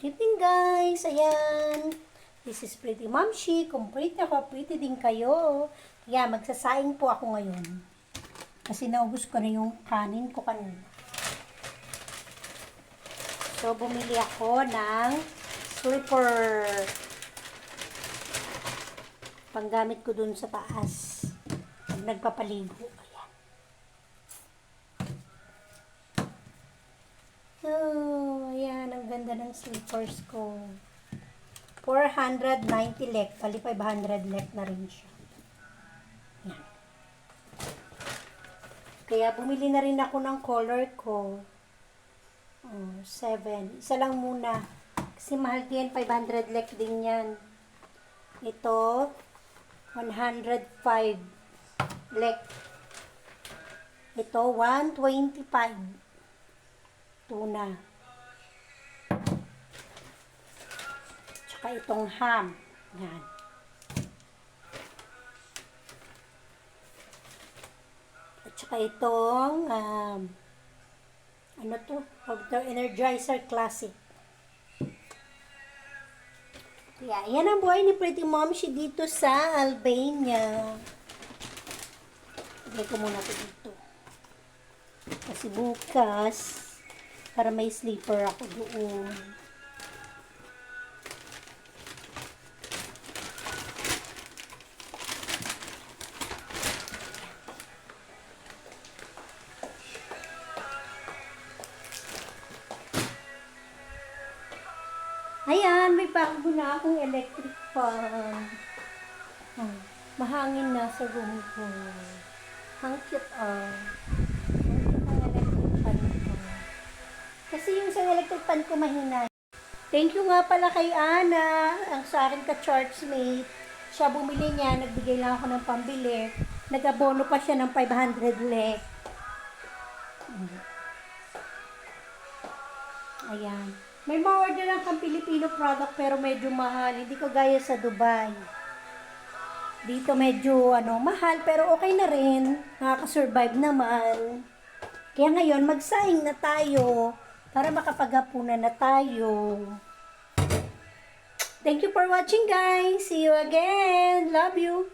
Good evening guys! Ayan! This is Pretty Momshi. Kung pretty ako, pretty din kayo. Kaya magsasaing po ako ngayon. Kasi naubos ko na yung kanin ko kanina. So, bumili ako ng sweeper. Panggamit ko dun sa taas. Pag nagpapaligo. Oh, ayan, ang ganda ng slippers ko. 490 lek, pali 500 lek na rin siya. Ayan. Kaya bumili na rin ako ng color ko. Oh, 7. Isa lang muna. Kasi mahal din, 500 lek din yan. Ito, 105 lek. Ito, 125. Tuna. Tsaka itong ham. Yan. At tsaka itong ano to? Energizer Classic. Yeah, yan ang buhay ni Pretty Momshi dito sa Albania. Lagay ko muna ito dito. Kasi bukas para may sleeper ako doon. Ayan, may bago na akong electric fan. Mahangin na sa room ko. Ang cute Kasi yung sa electric fan ko mahina. Thank you nga pala kay Ana, ang sa akin ka-chargemate. Siya bumili niya, nagbigay lang ako ng pambili. Nag-abono pa siya ng 500 lek. Ayan. May ma-order lang kang Filipino product pero medyo mahal. Hindi ko gaya sa Dubai. Dito medyo mahal pero okay na rin. Nakaka-survive naman. Kaya ngayon, magsaing na tayo. Para makapaghapunan na tayo. Thank you for watching guys. See you again. Love you.